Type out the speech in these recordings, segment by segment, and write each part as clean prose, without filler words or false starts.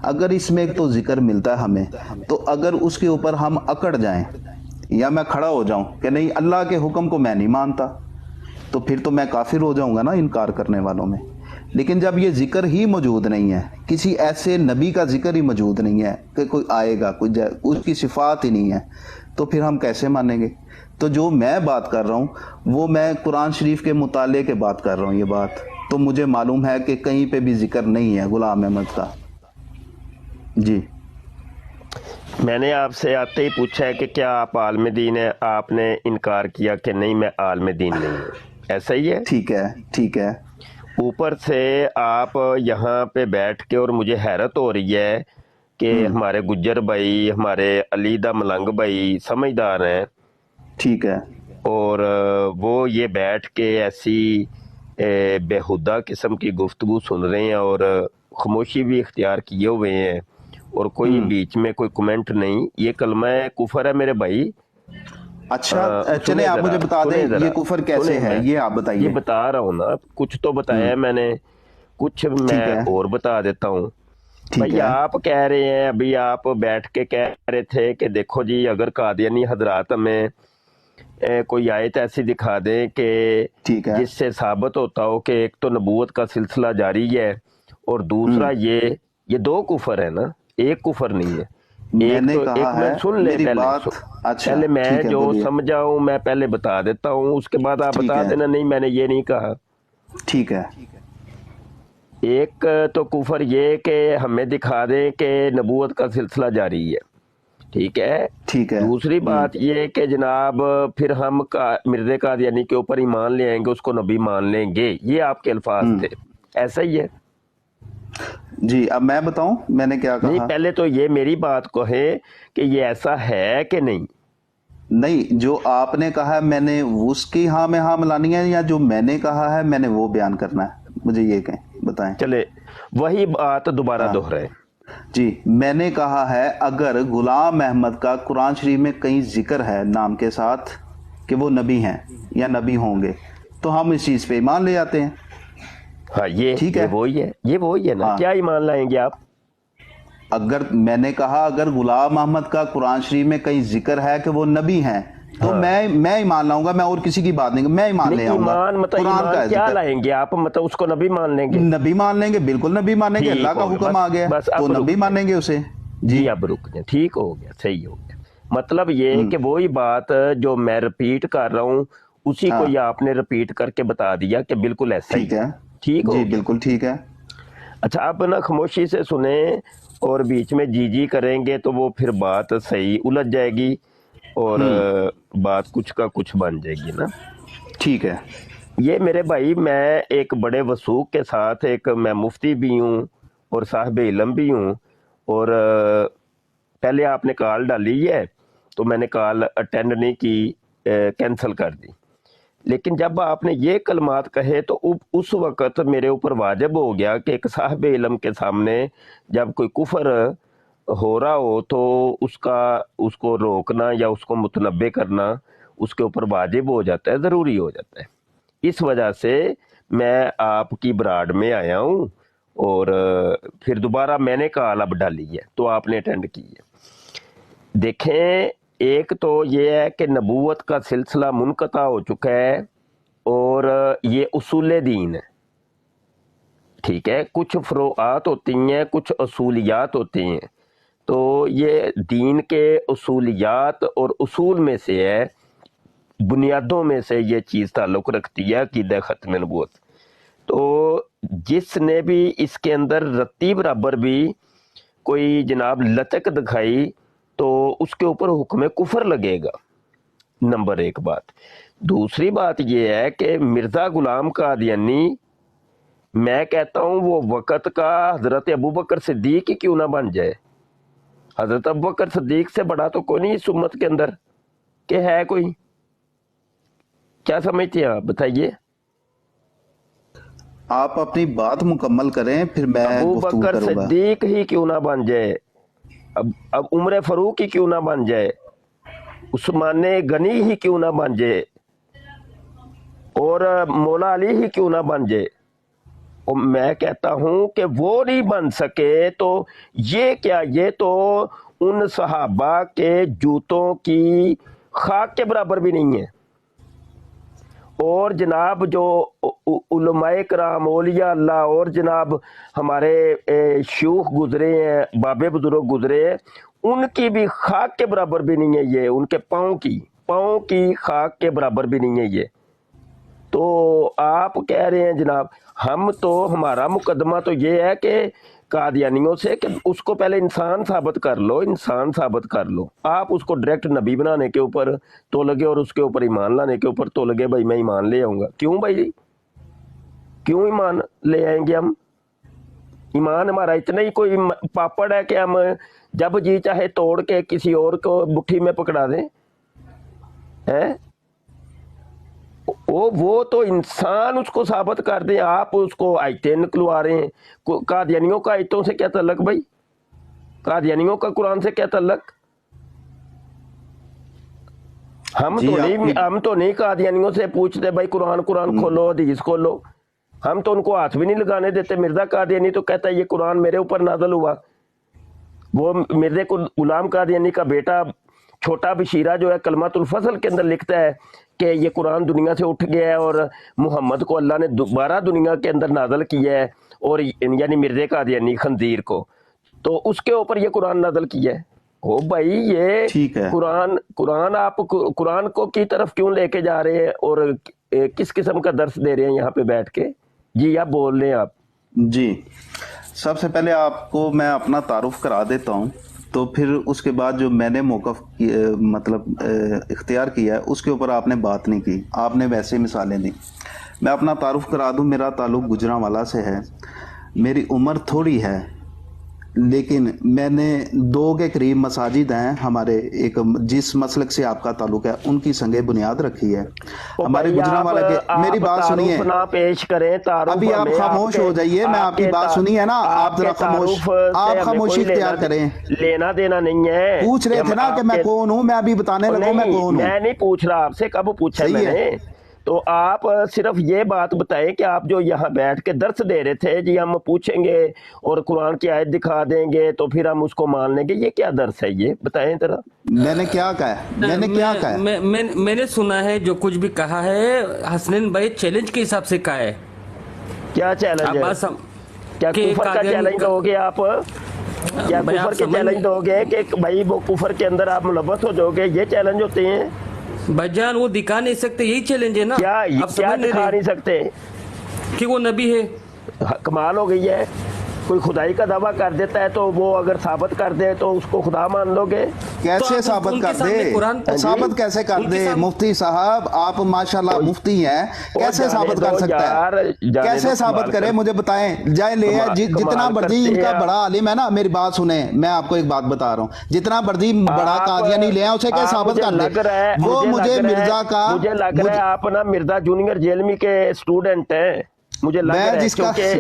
اگر اس میں ایک تو ذکر ملتا ہے ہمیں، تو اگر اس کے اوپر ہم اکڑ جائیں یا میں کھڑا ہو جاؤں کہ نہیں اللہ کے حکم کو میں نہیں مانتا، تو پھر تو میں کافر ہو جاؤں گا نا انکار کرنے والوں میں۔ لیکن جب یہ ذکر ہی موجود نہیں ہے، کسی ایسے نبی کا ذکر ہی موجود نہیں ہے کہ کوئی آئے گا، اس کی صفات ہی نہیں ہے، تو پھر ہم کیسے مانیں گے؟ تو جو میں بات کر رہا ہوں وہ میں قرآن شریف کے مطالعے کے بات کر رہا ہوں۔ یہ بات تو مجھے معلوم ہے کہ کہیں پہ بھی ذکر نہیں ہے غلام احمد کا۔ جی میں نے آپ سے آتے ہی پوچھا ہے کہ کیا آپ عالم دین ہیں، آپ نے انکار کیا کہ نہیں میں عالم دین نہیں ہوں، ایسا ہی ہے؟ ٹھیک ہے، ٹھیک ہے۔ اوپر سے آپ یہاں پہ بیٹھ کے، اور مجھے حیرت ہو رہی ہے کہ ہمارے گجر بھائی، ہمارے علی دا ملنگ بھائی سمجھدار ہیں، ٹھیک ہے۔ اور وہ یہ بیٹھ کے ایسی بےہودہ قسم کی گفتگو سن رہے ہیں اور خاموشی بھی اختیار کیے ہوئے ہیں، اور کوئی بیچ میں کوئی کمنٹ نہیں۔ یہ کلمہ کفر ہے میرے بھائی۔ اچھا چلیں آپ مجھے بتا دیں یہ کفر کیسے ہے، یہ آپ یہ بتائیے۔ بتا رہا ہوں نا، کچھ تو بتایا ہے میں نے، کچھ ٹھیک میں ہے، اور بتا دیتا ہوں۔ ٹھیک بھائی ہے۔ آپ کہہ رہے ہیں، ابھی آپ بیٹھ کے کہہ رہے تھے کہ دیکھو جی اگر قادیانی حضرات ہمیں کوئی آیت ایسی دکھا دیں کہ ٹھیک ہے۔ جس سے ثابت ہوتا ہو کہ ایک تو نبوت کا سلسلہ جاری ہے، اور دوسرا یہ دو کفر ہے نا، ایک کفر نہیں ہے۔ میں نے ایک کہا میں ہے سن لیں، میری بات، اچھا پہلے میں ٹھیک ہے جو بولیے۔ سمجھا ہوں میں پہلے بتا دیتا ہوں، اس کے بعد آپ ٹھیک بتا ہے، دینا نہیں میں نے یہ نہیں کہا۔ ٹھیک ہے۔ ایک تو کفر یہ کہ ہمیں دکھا دیں کہ نبوت کا سلسلہ جاری ہے، ٹھیک ہے۔ ٹھیک ہے۔ دوسری بات یہ کہ جناب پھر ہم مرزا قادیانی کے اوپر ایمان لے آئیں گے، اس کو نبی مان لیں گے، یہ آپ کے الفاظ تھے، ایسا ہی ہے؟ جی اب میں بتاؤں میں نے کیا نہیں، کہا؟ پہلے تو یہ میری بات کو ہے کہ یہ ایسا ہے کہ نہیں۔ نہیں، جو آپ نے کہا ہے میں نے اس کی ہاں میں ہاں ملانی ہے، یا جو میں نے کہا ہے میں نے وہ بیان کرنا ہے؟ مجھے یہ کہیں بتائیں۔ چلے وہی بات دوبارہ ہاں دہرائیں۔ جی، میں نے کہا ہے اگر غلام احمد کا قرآن شریف میں کہیں ذکر ہے نام کے ساتھ کہ وہ نبی ہیں یا نبی ہوں گے، تو ہم اس چیز پہ ایمان لے آتے ہیں۔ ہاں ٹھیک یہ ہے، وہی ہے نا، ہاں۔ کیا ایمان لائیں گے آپ؟ اگر میں نے کہا اگر غلام احمد کا قرآن شریف میں کہیں ذکر ہے کہ وہ نبی ہیں، تو میں ایمان لاؤں گا، میں اور کسی کی بات نہیں، میں ایمان لے نہیں، آؤں گا۔ ایمان قرآن کا ہے کیا ذکر، لائیں گے آپ؟ اس کو نبی مان لیں گے؟ نبی مان لیں گے، بالکل نبی مانیں گے، اللہ ٹھیک کا ہو گیا، حکم آ گیا بس تو اب نبی رک مانیں جائیں۔ گے اسے۔ جی اب رک جائیں، ٹھیک ہو گیا، صحیح ہو گیا۔ مطلب یہ کہ وہی بات جو میں رپیٹ کر رہا ہوں اسی کو ہاں یہ آپ نے رپیٹ کر کے بتا دیا کہ بالکل ایسا ہی ٹھیک ہے، ٹھیک ہو جی گیا۔ بالکل ٹھیک ہے۔ اچھا آپ نا خاموشی سے سنیں، اور بیچ میں جی کریں گے تو وہ پھر بات صحیح الجھ جائے گی، اور بات کچھ کا کچھ بن جائے گی نا۔ ٹھیک ہے۔ یہ میرے بھائی میں ایک بڑے وثوق کے ساتھ، میں مفتی بھی ہوں اور صاحب علم بھی ہوں، اور پہلے آپ نے کال ڈالی ہے تو میں نے کال اٹینڈ نہیں کی، کینسل کر دی، لیکن جب آپ نے یہ کلمات کہے تو اس وقت میرے اوپر واجب ہو گیا کہ ایک صاحب علم کے سامنے جب کوئی کفر ہو رہا ہو تو اس کو روکنا یا اس کو متنبع کرنا اس کے اوپر واجب ہو جاتا ہے، ضروری ہو جاتا ہے۔ اس وجہ سے میں آپ کی براڈ میں آیا ہوں، اور پھر دوبارہ میں نے کال اب ڈالی ہے تو آپ نے اٹینڈ کی ہے۔ دیکھیں، ایک تو یہ ہے کہ نبوت کا سلسلہ منقطع ہو چکا ہے، اور یہ اصول دین ہے، ٹھیک ہے۔ کچھ فروعات ہوتی ہیں، کچھ اصولیات ہوتی ہیں، تو یہ دین کے اصولیات اور اصول میں سے ہے، بنیادوں میں سے یہ چیز تعلق رکھتی ہے عقیدہ ختم نبوت۔ تو جس نے بھی اس کے اندر رتی برابر بھی کوئی جناب لچک دکھائی تو اس کے اوپر حکم کفر لگے گا، نمبر ایک بات۔ دوسری بات یہ ہے کہ مرزا غلام قادیانی، میں کہتا ہوں وہ وقت کا حضرت ابوبکر صدیق ہی کیوں نہ بن جائے۔ حضرت ابوبکر صدیق سے بڑا تو کوئی نہیں اس امت کے اندر، کہ ہے کوئی؟ کیا سمجھتے ہیں آپ بتائیے؟ آپ اپنی بات مکمل کریں پھر میں ابو گفتگو بکر کروں گا۔ صدیق ہی کیوں نہ بن جائے، اب عمر فاروق ہی کیوں نہ بن جائے، عثمان غنی ہی کیوں نہ بن جائے، اور مولا علی ہی کیوں نہ بن جائے، اور میں کہتا ہوں کہ وہ نہیں بن سکے تو یہ کیا، یہ تو ان صحابہ کے جوتوں کی خاک کے برابر بھی نہیں ہے۔ اور جناب جو علماء کرام، اولیاء اللہ، اور جناب ہمارے شیوخ گزرے ہیں، بابے بزرگ گزرے ہیں، ان کی بھی خاک کے برابر بھی نہیں ہے یہ، ان کے پاؤں کی خاک کے برابر بھی نہیں ہے یہ۔ تو آپ کہہ رہے ہیں جناب، ہمارا مقدمہ تو یہ ہے کہ قادیانیوں سے کہ اس کو پہلے انسان ثابت کر لو، آپ اس کو ڈائریکٹ نبی بنانے کے اوپر تو لگے اور اس کے اوپر ایمان لانے کے اوپر تو لگے بھائی میں ایمان لے آؤں گا۔ کیوں بھائی، کیوں ایمان لے آئیں گے ہم؟ ایمان ہمارا اتنا ہی کوئی پاپڑ ہے کہ ہم جب جی چاہے توڑ کے کسی اور کو مٹھی میں پکڑا دیں؟ وہ تو انسان اس کو ثابت کر دیں، آپ اس کو آیتیں نکلوا رہے ہیں۔ قادیانیوں کا آیتوں سے کیا تعلق بھائی؟ قادیانیوں کا قرآن سے کیا تعلق؟ ہم تو نہیں قادیانیوں سے پوچھتے بھائی قرآن کھولو، حدیث کھولو، ہم تو ان کو ہاتھ بھی نہیں لگانے دیتے۔ مرزا قادیانی تو کہتا ہے یہ قرآن میرے اوپر نازل ہوا۔ وہ مرزا غلام قادیانی کا بیٹا چھوٹا بشیرہ جو ہے کلمۃ الفصل کے اندر لکھتا ہے کہ یہ قرآن دنیا سے اٹھ گیا ہے اور محمد کو اللہ نے دوبارہ دنیا کے اندر نازل کیا ہے، اور یعنی مرزا قادیانی خنزیر کو، تو اس کے اوپر یہ قرآن نازل کیا ہے۔ او بھائی یہ قرآن آپ قرآن کو کی طرف کیوں لے کے جا رہے ہیں اور کس قسم کا درس دے رہے ہیں یہاں پہ بیٹھ کے؟ جی آپ بول رہے ہیں آپ۔ جی سب سے پہلے آپ کو میں اپنا تعارف کرا دیتا ہوں، تو پھر اس کے بعد جو میں نے موقف مطلب اختیار کیا ہے اس کے اوپر آپ نے بات نہیں کی، آپ نے ویسے مثالیں دی۔ میں اپنا تعارف کرا دوں، میرا تعلق گجرانوالہ سے ہے، میری عمر تھوڑی ہے لیکن میں نے 2 کے قریب مساجد ہیں ہمارے، ایک جس مسلک سے آپ کا تعلق ہے ان کی سنگ بنیاد رکھی ہے ہمارے گجرانوالہ کے۔ میری بات سنیے، پیش کریں ابھی آپ خاموش ہو جائیے، میں آپ کی بات سنی ہے نا، آپ ذرا خاموش، آپ خاموشی اختیار کریں۔ لینا دینا نہیں ہے، پوچھ رہے تھے نا کہ میں کون ہوں، میں ابھی بتانے لگا میں کون ہوں۔ میں نہیں پوچھ رہا آپ سے، کب پوچھا میں نے؟ تو آپ صرف یہ بات بتائیں کہ آپ جو یہاں بیٹھ کے درس دے رہے تھے جی ہم پوچھیں گے اور قرآن کی آیت دکھا دیں گے تو پھر ہم اس کو مان لیں گے، یہ کیا درس ہے؟ یہ بتائیں ذرا۔ میں نے کیا کہا میں نے سنا ہے جو کچھ بھی کہا ہے حسنین بھائی چیلنج کے حساب سے کہا ہے۔ کیا چیلنج ہے؟ کیا کفر کا چیلنج دو گے آپ؟ کیا کفر کے چیلنج دو گے کہ بھائی وہ کفر کے اندر آپ ملوث ہو جاؤ گے؟ یہ چیلنج ہوتے ہیں بھائی جان، وہ دکھا نہیں سکتے، یہی چیلنج ہے نا۔ کیا دکھا نہیں سکتے؟ کہ وہ نبی ہے۔ کمال ہو گئی ہے، کوئی خدائی کا دعویٰ کر دیتا ہے تو وہ اگر ثابت کر دے تو اس کو خدا مان لو گے؟ کیسے ثابت کر دے؟ ثابت کیسے کر دے؟ مفتی صاحب آپ ماشاءاللہ مفتی ہیں، کیسے ثابت کر سکتا ہے؟ کیسے ثابت کرے مجھے بتائیں؟ جائے لے جتنا مرضی ان کا بڑا عالم ہے نا، میری بات سنیں، میں آپ کو ایک بات بتا رہا ہوں، جتنا مرضی بڑا قادیانی لے آئے اسے کیا ثابت کر دے؟ وہ مجھے مرزا کا، مجھے لگ رہا ہے آپ نا مرزا جونیئر جیلمی کے اسٹوڈنٹ ہیں، مجھے لگ رہا ہے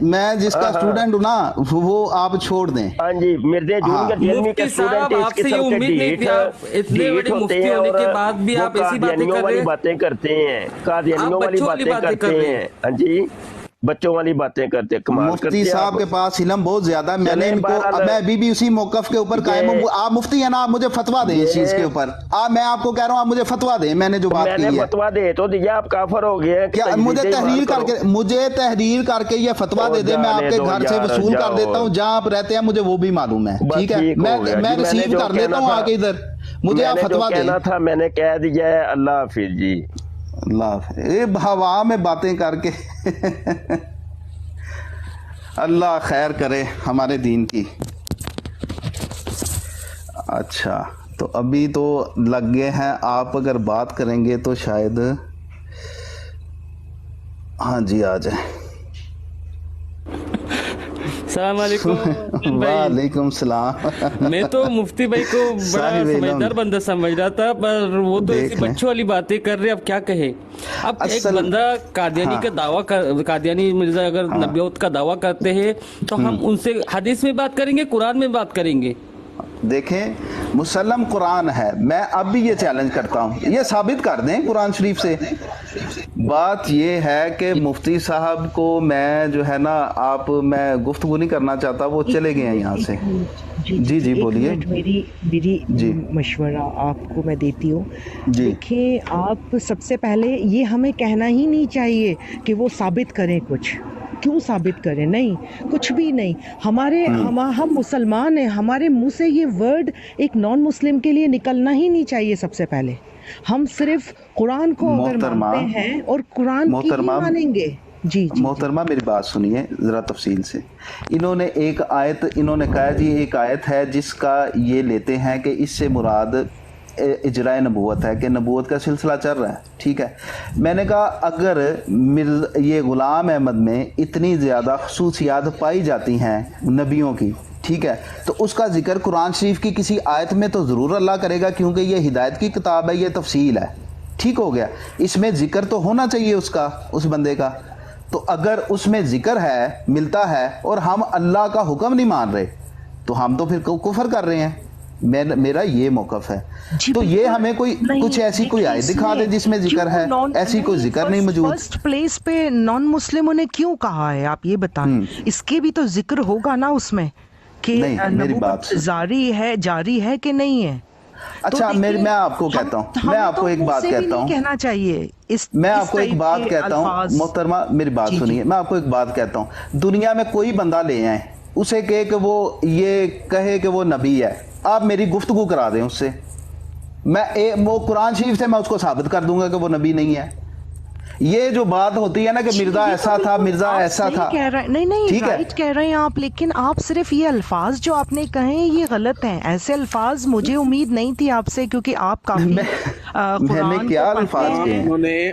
میں جس کا اسٹوڈنٹ ہوں نا وہ آپ چھوڑ دیں۔ ہاں جی، مرزا جونیئر جیلمی کے اسٹوڈنٹ اس قسم کے ڈھیٹ ہوتے ہیں اور وہ قادیانیوں والی باتیں کرتے ہیں، قادیانیوں والی باتیں کرتے ہیں، ہاں جی بچوں والی باتیں کرتے ہیں۔ کمال کرتے ہیں مفتی صاحب کے پاس علم بہت زیادہ، میں نے ان کو، میں ابھی بھی اسی موقف کے اوپر قائم ہوں۔ آپ مفتی ہیں نا، آپ مجھے فتویٰ دیں اس چیز کے اوپر، میں آپ کو کہہ رہا ہوں آپ مجھے فتویٰ دیں، میں نے جو بات کی ہے۔ فتویٰ دے تو دیا، آپ کافر ہو گئے ہیں۔ کیا مجھے تحریر کر کے یہ فتویٰ دے دیں، میں آپ کے گھر سے وصول کر دیتا ہوں، جہاں آپ رہتے ہیں مجھے وہ بھی معلوم ہے، ٹھیک ہے؟ میں ریسیو کر لیتا ہوں آ کے ادھر، مجھے آپ فتویٰ دیں۔ کہنا تھا میں نے کہہ دیا ہے، اللہ حافظ جی۔ اللہ حافظ، ہوا میں باتیں کر کے اللہ خیر کرے ہمارے دین کی۔ اچھا تو ابھی تو لگ گئے ہیں، آپ اگر بات کریں گے تو شاید، ہاں جی آ جائیں۔ السلام علیکم۔ وعلیکم السلام۔ میں تو مفتی بھائی کو بڑا سمجھدار بندہ سمجھ رہا تھا، پر وہ تو ایسی بچوں والی باتیں کر رہے، اب کیا کہے؟ اب ایک بندہ قادیانی کا دعویٰ، قادیانی مرزا اگر نبوت کا دعویٰ کرتے ہیں تو ہم ان سے حدیث میں بات کریں گے، قرآن میں بات کریں گے؟ دیکھیں مسلم قرآن ہے. میں اب بھی یہ چیلنج کرتا ہوں, یہ ثابت کر دیں قرآن شریف سے. بات یہ ہے کہ مفتی صاحب کو میں جو ہے نا میں گفتگو نہیں کرنا چاہتا, وہ چلے گئے ہیں یہاں سے. جی بولیے. میری مشورہ آپ کو میں دیتی ہوں. دیکھیں, آپ سب سے پہلے یہ ہمیں کہنا ہی نہیں چاہیے کہ وہ ثابت کریں کچھ. کیوں ثابت کریں؟ نہیں, کچھ بھی نہیں. ہم مسلمان ہیں, ہمارے منہ سے یہ ورڈ ایک نان مسلم کے لیے نکلنا ہی نہیں چاہیے. سب سے پہلے ہم صرف قرآن کو اگر مانتے ہیں اور قرآن کی ہی مانیں گے. جی محترمہ میری بات سنیے ذرا تفصیل سے. انہوں نے کہا جی ایک آیت ہے جس کا یہ لیتے ہیں کہ اس سے مراد اجرائے نبوت ہے, کہ نبوت کا سلسلہ چل رہا ہے. ٹھیک ہے, میں نے کہا اگر یہ غلام احمد میں اتنی زیادہ خصوصیات پائی جاتی ہیں نبیوں کی, ٹھیک ہے, تو اس کا ذکر قرآن شریف کی کسی آیت میں تو ضرور اللہ کرے گا, کیونکہ یہ ہدایت کی کتاب ہے, یہ تفصیل ہے. ٹھیک ہو گیا, اس میں ذکر تو ہونا چاہیے اس بندے کا. تو اگر اس میں ذکر ہے, ملتا ہے, اور ہم اللہ کا حکم نہیں مان رہے, تو ہم تو پھر کفر کر رہے ہیں. میرا یہ موقف ہے. تو یہ ہمیں کچھ ایسی کوئی آیت دکھا دے جس میں ذکر ہے, ایسی کوئی ذکر نہیں موجود. فرسٹ پلیس پہ نان مسلموں نے کیوں کہا ہے, آپ یہ بتائیں. اس کے بھی تو ذکر ہوگا نا اس میں کہ نبوت جاری ہے کہ نہیں ہے. اچھا, میں آپ کو کہتا ہوں, میں آپ کو ایک بات کہتا ہوں, کہنا چاہیے. میں آپ کو ایک بات کہتا ہوں محترمہ, میری بات سنیے. میں آپ کو ایک بات کہتا ہوں, دنیا میں کوئی بندہ لے آئے, اسے کہے کہ وہ یہ کہے کہ وہ نبی ہے, آپ میری گفتگو کرا دیں اس سے, وہ قرآن شریف سے میں اس کو ثابت کر دوں گا کہ وہ نبی نہیں ہے. یہ جو بات ہوتی ہے نا کہ مرزا ایسا تھا, مرزا ایسا تھا, نہیں رائٹ کہہ رہے ہیں آپ, لیکن آپ صرف یہ الفاظ جو آپ نے کہے یہ غلط ہیں. ایسے الفاظ مجھے امید نہیں تھی آپ سے, کیونکہ آپ کافی میں نے کیا الفاظ کہے؟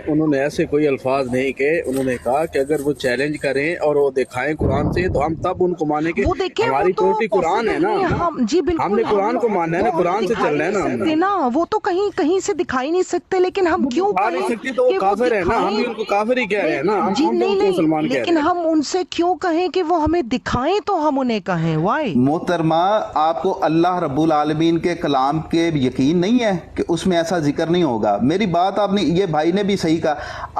انہوں نے ایسے کوئی الفاظ نہیں کہے. انہوں نے کہا کہ اگر وہ چیلنج کریں اور وہ دکھائیں قرآن سے تو ہم تب ان کو مانیں گے. ہماری پورٹی قرآن ہے نا, جی بالکل, ہم نے قرآن کو ماننا ہے نا, قرآن سے چلنا ہے نا. وہ تو کہیں سے دکھائی نہیں سکتے, لیکن ہم کیوں نہیں سکتی تو وہ کافر ہے نا, ہم ان کو کافر ہی کہہ رہے ہیں نا. جی نہیں, لیکن ہم ان سے کیوں کہیں کہ وہ ہمیں دکھائیں تو ہم انہیں کہیں. وائی محترمہ, آپ کو اللہ رب العالمین کے کلام کے یقین نہیں ہے کہ اس میں ایسا ذکر نہیں ہوگا؟ میری بات آپ نے, یہ بھائی نے بھی صحیح کہا.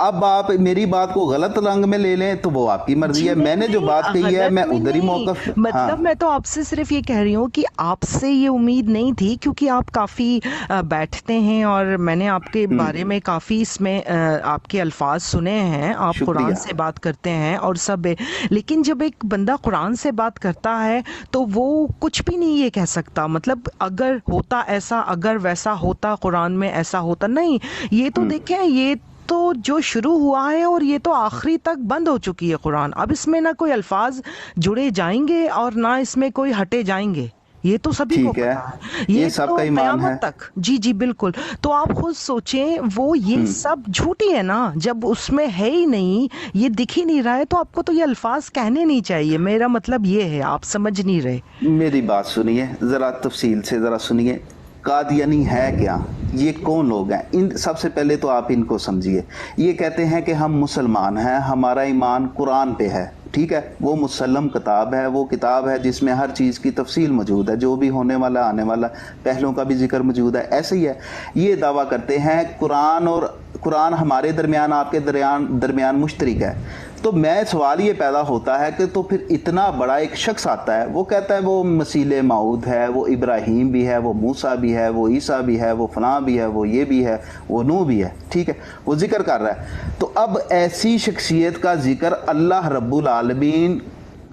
اب آپ میری بات کو غلط رنگ میں لے لیں تو وہ آپ کی مرضی ہے. میں نے جو بات کہی ہے میں ادھر ہی موقف, مطلب میں تو آپ سے صرف یہ کہہ رہی ہوں کہ آپ سے یہ امید نہیں تھی, کیونکہ آپ کافی بیٹھتے ہیں اور میں نے آپ کے بارے میں کافی اس میں آپ کے الفاظ سنے ہیں, آپ قرآن سے بات کرتے ہیں اور سب, لیکن جب ایک بندہ قرآن سے بات کرتا ہے تو وہ کچھ بھی نہیں یہ کہہ سکتا. مطلب اگر ہوتا ایسا, اگر ویسا ہوتا, قرآن میں ایسا ہوتا, نہیں. یہ تو دیکھیں, یہ تو جو شروع ہوا ہے اور یہ تو آخری تک بند ہو چکی ہے قرآن. اب اس میں نہ کوئی الفاظ جڑے جائیں گے اور نہ اس میں کوئی ہٹے جائیں گے. یہ تو سبھی کو پتا ہے, یہ سب کا ایمان ہے تک. جی بالکل. تو آپ خود سوچیں, وہ یہ سب جھوٹی ہے نا, جب اس میں ہے ہی نہیں, یہ دکھ ہی نہیں رہا ہے, تو آپ کو تو یہ الفاظ کہنے نہیں چاہیے. میرا مطلب یہ ہے, آپ سمجھ نہیں رہے. میری بات سنیے ذرا تفصیل سے, ذرا سنیے. قادیانی ہے کیا, یہ کون لوگ ہیں؟ سب سے پہلے تو آپ ان کو سمجھیے. یہ کہتے ہیں کہ ہم مسلمان ہیں, ہمارا ایمان قرآن پہ ہے. ٹھیک ہے, وہ مسلم کتاب ہے, وہ کتاب ہے جس میں ہر چیز کی تفصیل موجود ہے, جو بھی ہونے والا آنے والا پہلوں کا بھی ذکر موجود ہے. ایسے ہی ہے, یہ دعویٰ کرتے ہیں قرآن ہمارے درمیان, آپ کے درمیان مشترک ہے. تو میں سوال یہ پیدا ہوتا ہے کہ تو پھر اتنا بڑا ایک شخص آتا ہے, وہ کہتا ہے وہ مسیح موعود ہے, وہ ابراہیم بھی ہے, وہ موسیٰ بھی ہے, وہ عیسیٰ بھی ہے, وہ فلاں بھی ہے, وہ یہ بھی ہے, وہ نوح بھی ہے. ٹھیک ہے, وہ ذکر کر رہا ہے. تو اب ایسی شخصیت کا ذکر اللہ رب العالمین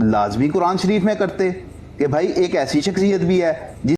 لازمی قرآن شریف میں کرتے کہ بھائی ایک ایسی شخصیت بھی ہے جس